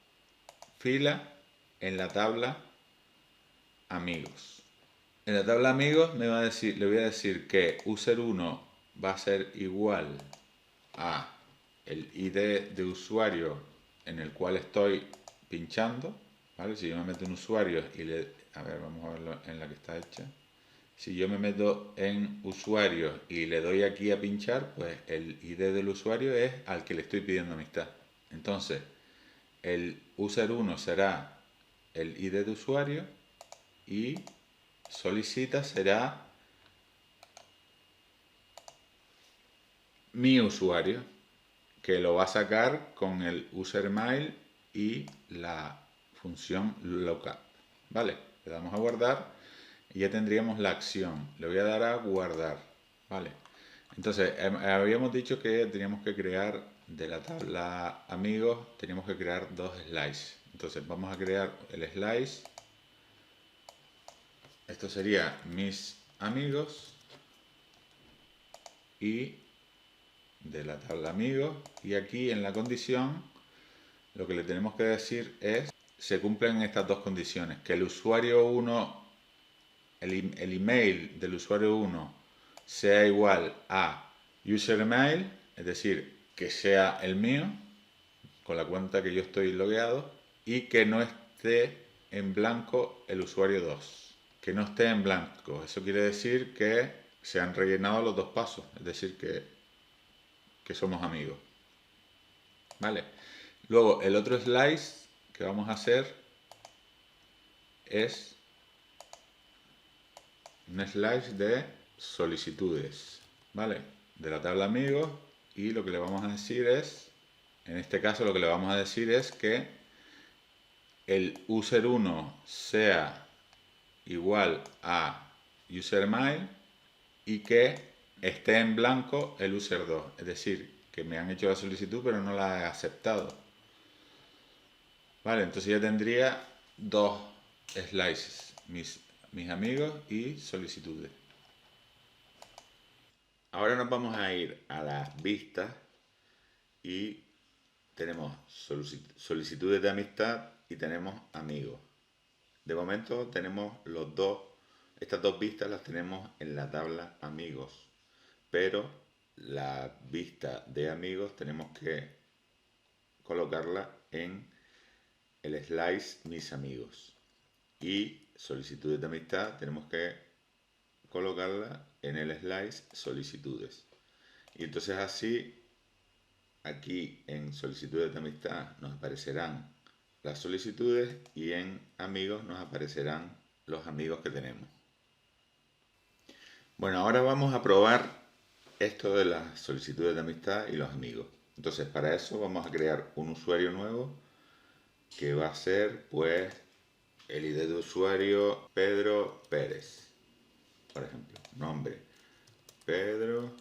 fila en la tabla amigos. En la tabla amigos le voy a decir que user1 va a ser igual a el ID de usuario en el cual estoy pinchando, ¿vale? Si yo me meto en usuarios a ver, vamos a verlo en la que está hecha. Si yo me meto en usuarios y le doy aquí a pinchar, pues el ID del usuario es al que le estoy pidiendo amistad. Entonces, el user1 será el ID de usuario y solicita será mi usuario, que lo va a sacar con el usermail y la función lookup. ¿Vale? Le damos a guardar y ya tendríamos la acción. Le voy a dar a guardar. ¿Vale? Entonces, habíamos dicho que teníamos que crear de la tabla amigos, teníamos que crear dos slices. Entonces, vamos a crear el slice. Esto sería mis amigos y de la tabla amigos, y aquí en la condición lo que le tenemos que decir es se cumplen estas dos condiciones, que el usuario 1, el email del usuario 1 sea igual a usermail, es decir, que sea el mío con la cuenta que yo estoy logueado, y que no esté en blanco el usuario 2, que no esté en blanco. Eso quiere decir que se han rellenado los dos pasos, es decir, que somos amigos. ¿Vale? Luego, el otro slice que vamos a hacer es un slice de solicitudes, ¿vale? De la tabla amigos, y lo que le vamos a decir es, en este caso lo que le vamos a decir es que el user 1 sea igual a usermail y que esté en blanco el user 2, es decir, que me han hecho la solicitud pero no la he aceptado. Vale, entonces ya tendría dos slices, mis amigos y solicitudes. Ahora nos vamos a ir a las vistas y tenemos solicitudes de amistad y tenemos amigos. De momento tenemos estas dos vistas las tenemos en la tabla amigos, pero la vista de amigos tenemos que colocarla en el slice mis amigos, y solicitudes de amistad tenemos que colocarla en el slice solicitudes. Y entonces así aquí en solicitudes de amistad nos aparecerán las solicitudes y en amigos nos aparecerán los amigos que tenemos. Bueno, ahora vamos a probar esto de las solicitudes de amistad y los amigos. Entonces, para eso vamos a crear un usuario nuevo que va a ser pues el ID de usuario Pedro Pérez, por ejemplo, nombre Pedro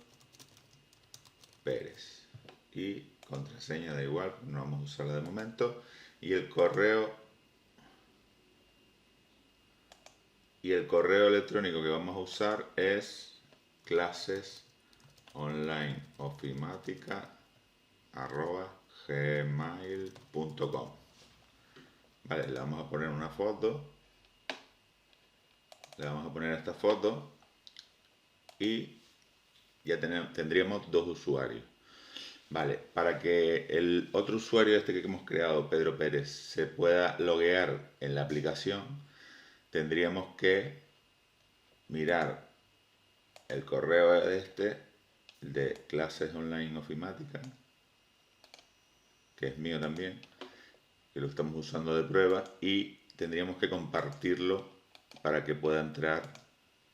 Pérez. Y contraseña da igual, no vamos a usarla de momento. Y el correo electrónico que vamos a usar es clasesonlineofimática@gmail.com. Vale, le vamos a poner una foto. Le vamos a poner esta foto y ya tendríamos dos usuarios. Vale, para que el otro usuario este que hemos creado, Pedro Pérez, se pueda loguear en la aplicación, tendríamos que mirar el correo de clases online ofimática, que es mío también, que lo estamos usando de prueba, y tendríamos que compartirlo para que pueda entrar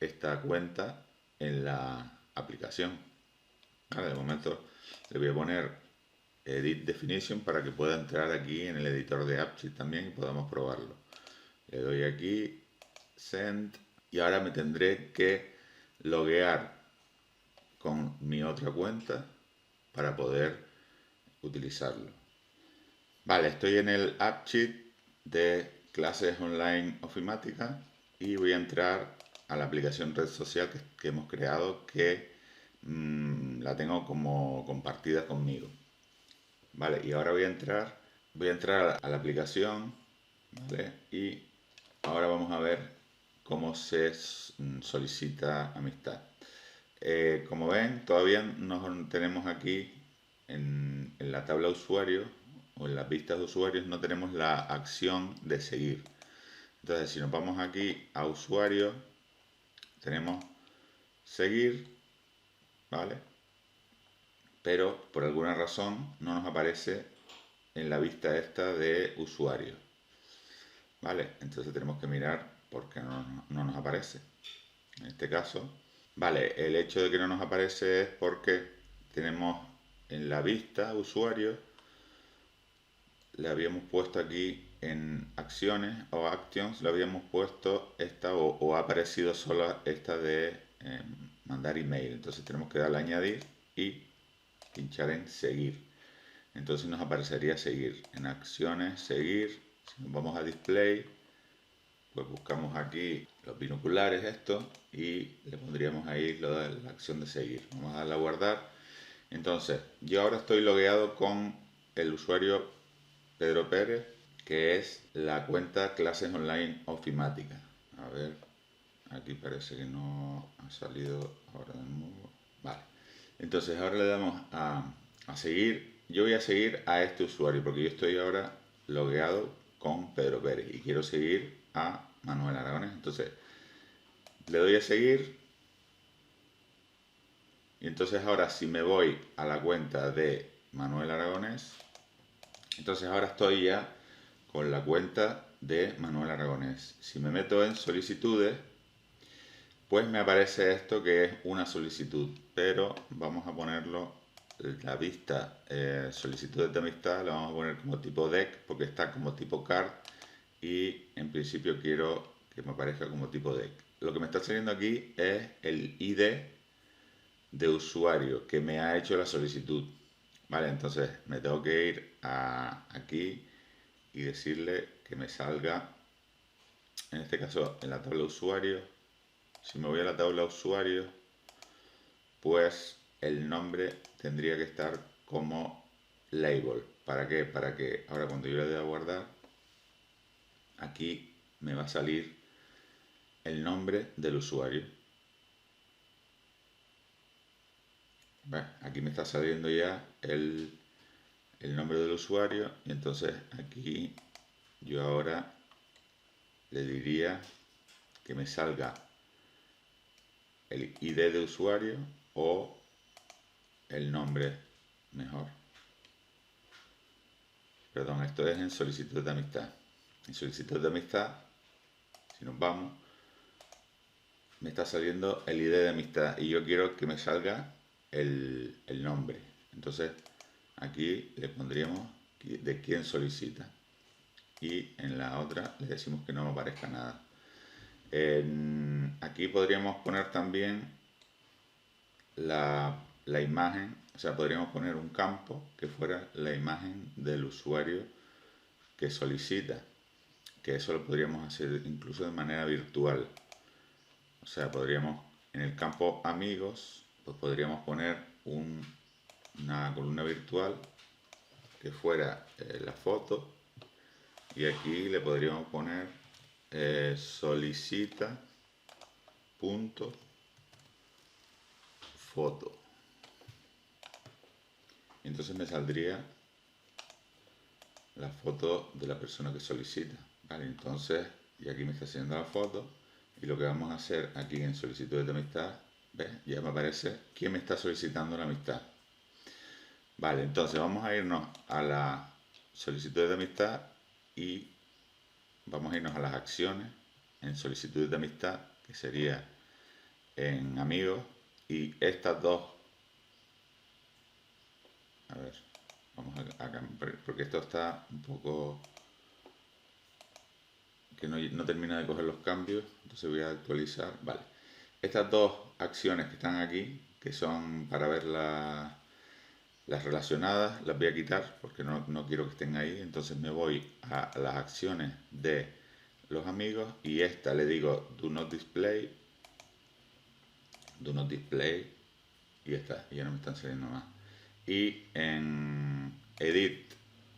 esta cuenta en la aplicación. Vale, de momento le voy a poner Edit Definition para que pueda entrar aquí en el editor de AppSheet también y podamos probarlo. Le doy aquí Send y ahora me tendré que loguear con mi otra cuenta para poder utilizarlo. Vale, estoy en el AppSheet de clases online ofimática y voy a entrar a la aplicación red social que hemos creado, que la tengo como compartida conmigo. Vale, y ahora voy a entrar a la aplicación, ¿vale? Y ahora vamos a ver cómo se solicita amistad. Como ven, todavía no tenemos aquí en la tabla usuario o en las vistas de usuarios, no tenemos la acción de seguir. Entonces, si nos vamos aquí a usuario, tenemos seguir, ¿vale? Pero por alguna razón no nos aparece en la vista esta de usuario, ¿vale? Entonces tenemos que mirar por qué no nos aparece. En este caso, vale, el hecho de que no nos aparece es porque tenemos en la vista usuario, le habíamos puesto aquí en acciones o actions, le habíamos puesto esta o ha aparecido solo esta de mandar email. Entonces tenemos que darle a añadir y pinchar en seguir. Entonces nos aparecería seguir. En acciones, seguir. Si nos vamos a display, pues buscamos aquí los binoculares esto y le pondríamos ahí la acción de seguir. Vamos a darle a guardar. Entonces, yo ahora estoy logueado con el usuario Pedro Pérez, que es la cuenta clases online ofimática. A ver, aquí parece que no ha salido ahora de nuevo. Vale. Entonces ahora le damos a seguir. Yo voy a seguir a este usuario porque yo estoy ahora logueado con Pedro Pérez y quiero seguir a Manuel Aragonés. Entonces le doy a seguir y entonces ahora si me voy a la cuenta de Manuel Aragonés, entonces ahora estoy ya con la cuenta de Manuel Aragonés. Si me meto en solicitudes, pues me aparece esto que es una solicitud, pero vamos a ponerlo, la vista solicitudes de amistad, la vamos a poner como tipo deck porque está como tipo card y en principio quiero que me aparezca como tipo deck. Lo que me está saliendo aquí es el ID de usuario que me ha hecho la solicitud. Vale, entonces me tengo que ir aquí y decirle que me salga, en este caso en la tabla usuario. Si me voy a la tabla usuario, pues el nombre tendría que estar como label. ¿Para qué? Para que ahora cuando yo le dé a guardar, aquí me va a salir el nombre del usuario. ¿Ves? Aquí me está saliendo ya el nombre del usuario y entonces aquí yo ahora le diría que me salga el ID de usuario o el nombre mejor. Perdón, esto es en solicitud de amistad. En solicitud de amistad, si nos vamos, me está saliendo el ID de amistad y yo quiero que me salga el nombre. Entonces aquí le pondríamos de quién solicita y en la otra le decimos que no me aparezca nada. Aquí podríamos poner también la imagen, o sea, podríamos poner un campo que fuera la imagen del usuario que solicita, que eso lo podríamos hacer incluso de manera virtual. O sea, podríamos en el campo amigos, pues podríamos poner una columna virtual que fuera la foto, y aquí le podríamos poner solicita punto foto. Y entonces me saldría la foto de la persona que solicita. Vale, entonces, y aquí me está haciendo la foto, y lo que vamos a hacer aquí en solicitudes de amistad, ¿ves? Ya me aparece quién me está solicitando la amistad. Vale, entonces vamos a irnos a la solicitud de amistad y vamos a irnos a las acciones en solicitudes de amistad, que sería en amigos, y estas dos, a ver, vamos a cambiar, porque esto está un poco que no termina de coger los cambios, entonces voy a actualizar. Vale, estas dos acciones que están aquí, que son para ver las relacionadas, las voy a quitar porque no quiero que estén ahí. Entonces me voy a las acciones de los amigos y esta le digo do not display, y ya no me están saliendo más. Y en edit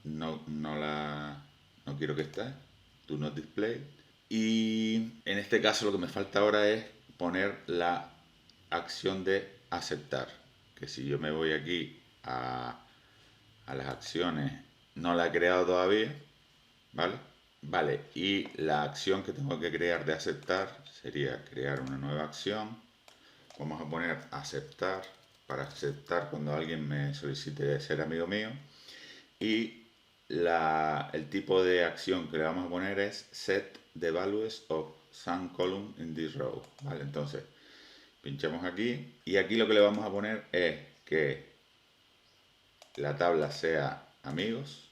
no quiero que esté, do not display. Y en este caso lo que me falta ahora es poner la acción de aceptar, que si yo me voy aquí a las acciones, no la he creado todavía, ¿vale? Vale, y la acción que tengo que crear de aceptar sería crear una nueva acción. Vamos a poner aceptar, para aceptar cuando alguien me solicite ser amigo mío. Y el tipo de acción que le vamos a poner es set the values of some column in this row. ¿Vale? Entonces, pinchamos aquí y aquí lo que le vamos a poner es que la tabla sea amigos,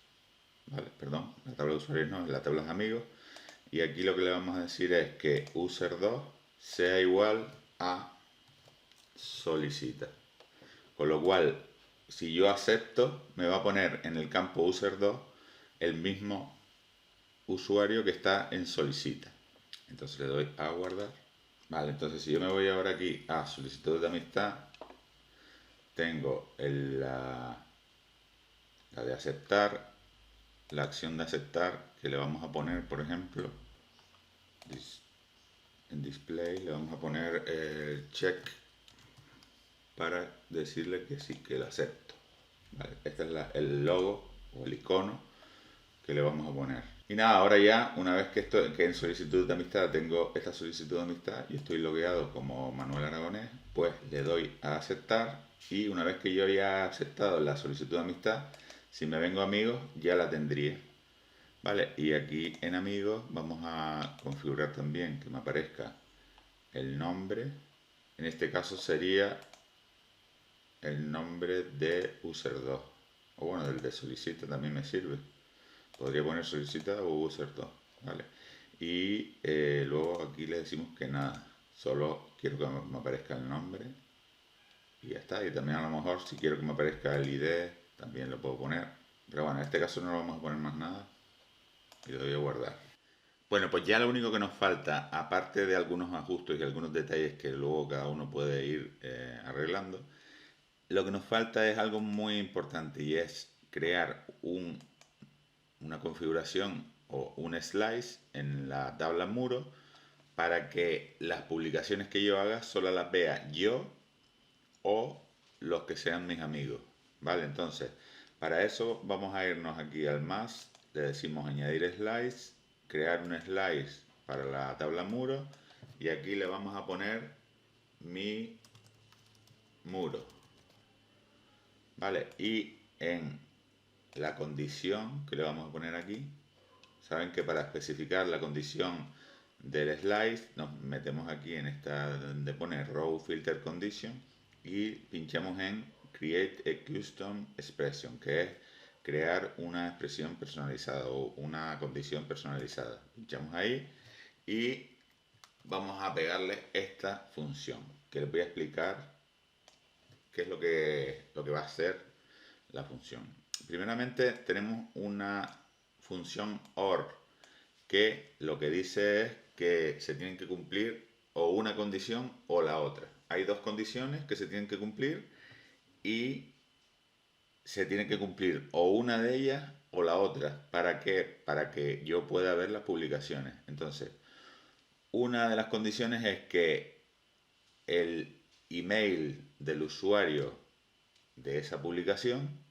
¿vale? Perdón, la tabla de usuarios no, la tabla es amigos. Y aquí lo que le vamos a decir es que user2 sea igual a solicita. Con lo cual, si yo acepto, me va a poner en el campo user2 el mismo usuario que está en solicita. Entonces le doy a guardar. Vale, entonces si yo me voy ahora aquí a solicitud de amistad, tengo la de aceptar, la acción de aceptar, que le vamos a poner, por ejemplo, en display le vamos a poner el check para decirle que sí, que lo acepto. Vale, este es el logo o el icono que le vamos a poner. Y nada, ahora ya, una vez que en solicitud de amistad tengo esta solicitud de amistad y estoy logueado como Manuel Aragonés, pues le doy a aceptar, y una vez que yo ya he aceptado la solicitud de amistad, si me vengo a amigos ya la tendría. Vale, y aquí en amigos vamos a configurar también que me aparezca el nombre. En este caso sería el nombre de user2, o bueno, del de solicita también me sirve. Podría poner solicita o user2, ¿vale? Y luego aquí le decimos que nada, solo quiero que me aparezca el nombre y ya está. Y también a lo mejor si quiero que me aparezca el ID también lo puedo poner, pero bueno, en este caso no lo vamos a poner más nada y lo doy a guardar. Bueno, pues ya lo único que nos falta, aparte de algunos ajustes y algunos detalles que luego cada uno puede ir arreglando, lo que nos falta es algo muy importante, y es crear una configuración o un slice en la tabla muro para que las publicaciones que yo haga solo las vea yo o los que sean mis amigos. ¿Vale? Entonces, para eso vamos a irnos aquí al más, le decimos añadir slice, crear un slice para la tabla muro, y aquí le vamos a poner mi muro. ¿Vale? Y en la condición que le vamos a poner aquí, saben que para especificar la condición del slice nos metemos aquí en esta donde pone row filter condition y pinchamos en create a custom expression, que es crear una expresión personalizada o una condición personalizada. Pinchamos ahí y vamos a pegarle esta función que les voy a explicar qué es lo que va a hacer la función. Primeramente tenemos una función OR, que lo que dice es que se tienen que cumplir o una condición o la otra. Hay dos condiciones que se tienen que cumplir y se tiene que cumplir o una de ellas o la otra. ¿Para qué? Para que yo pueda ver las publicaciones. Entonces, una de las condiciones es que el email del usuario de esa publicación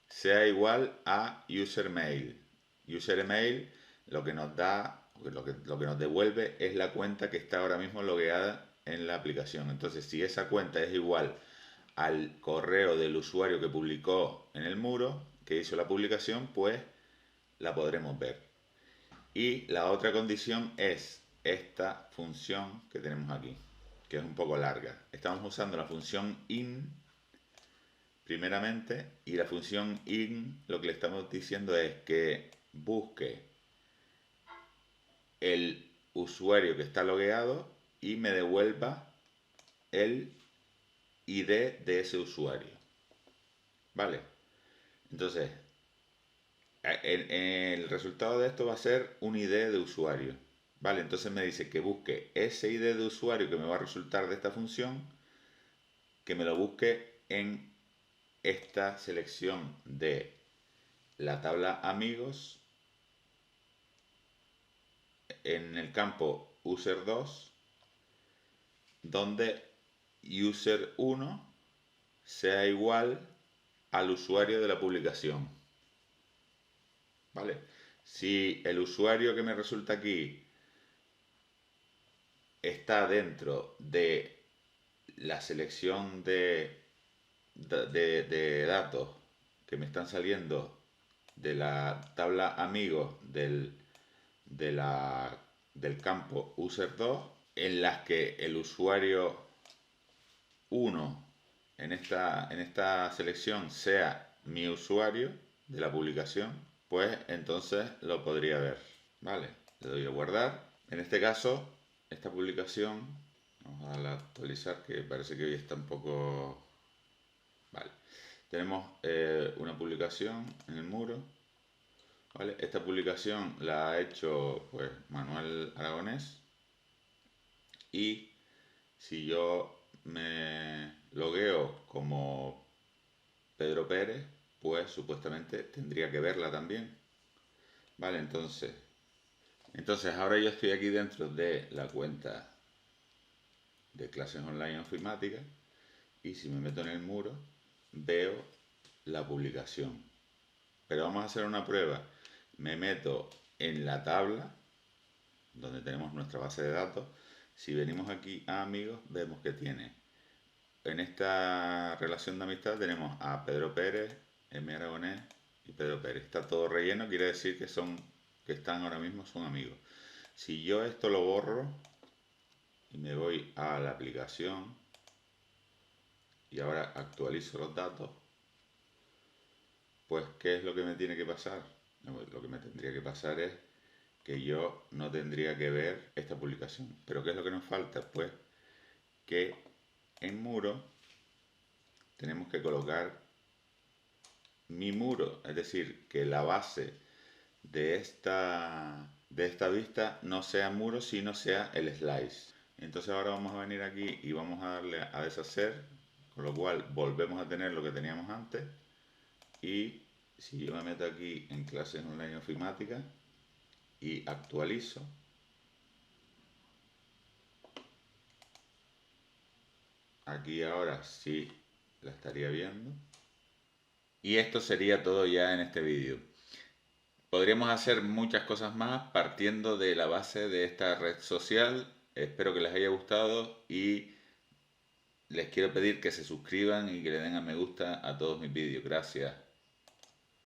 sea igual a usermail. Usermail lo que nos da, lo que nos devuelve es la cuenta que está ahora mismo logueada en la aplicación. Entonces, si esa cuenta es igual al correo del usuario que publicó en el muro, que hizo la publicación, pues la podremos ver. Y la otra condición es esta función que tenemos aquí, que es un poco larga. Estamos usando la función in primeramente, y la función in lo que le estamos diciendo es que busque el usuario que está logueado y me devuelva el ID de ese usuario. ¿Vale? Entonces, el resultado de esto va a ser un ID de usuario. ¿Vale? Entonces me dice que busque ese ID de usuario que me va a resultar de esta función, que me lo busque en esta selección de la tabla amigos en el campo user2, donde user1 sea igual al usuario de la publicación. ¿Vale? Si el usuario que me resulta aquí está dentro de la selección de datos que me están saliendo de la tabla amigos del campo user2, en las que el usuario 1 en esta selección sea mi usuario de la publicación, pues entonces lo podría ver. Vale, le doy a guardar. En este caso, esta publicación, vamos a darle a actualizar, que parece que hoy está un poco... Vale, tenemos una publicación en el muro. ¿Vale? Esta publicación la ha hecho pues Manuel Aragonés, y si yo me logueo como Pedro Pérez, pues supuestamente tendría que verla también. Vale, entonces ahora yo estoy aquí dentro de la cuenta de clases online ofimática, y si me meto en el muro veo la publicación. Pero vamos a hacer una prueba. Me meto en la tabla donde tenemos nuestra base de datos. Si venimos aquí a amigos, vemos que tiene, en esta relación de amistad tenemos a Pedro Pérez, M. Aragonés y Pedro Pérez. Está todo relleno, quiere decir que están ahora mismo, son amigos. Si yo esto lo borro y me voy a la aplicación y ahora actualizo los datos, pues ¿qué es lo que me tiene que pasar? Lo que me tendría que pasar es que yo no tendría que ver esta publicación. ¿Pero qué es lo que nos falta? Pues que en muro tenemos que colocar mi muro, es decir, que la base de esta vista no sea muro, sino sea el slice. Entonces ahora vamos a venir aquí y vamos a darle a deshacer, con lo cual volvemos a tener lo que teníamos antes. Y si yo me meto aquí en clases online ofimática y actualizo, aquí ahora sí la estaría viendo. Y esto sería todo ya en este vídeo. Podríamos hacer muchas cosas más partiendo de la base de esta red social. Espero que les haya gustado y les quiero pedir que se suscriban y que le den a me gusta a todos mis vídeos. Gracias.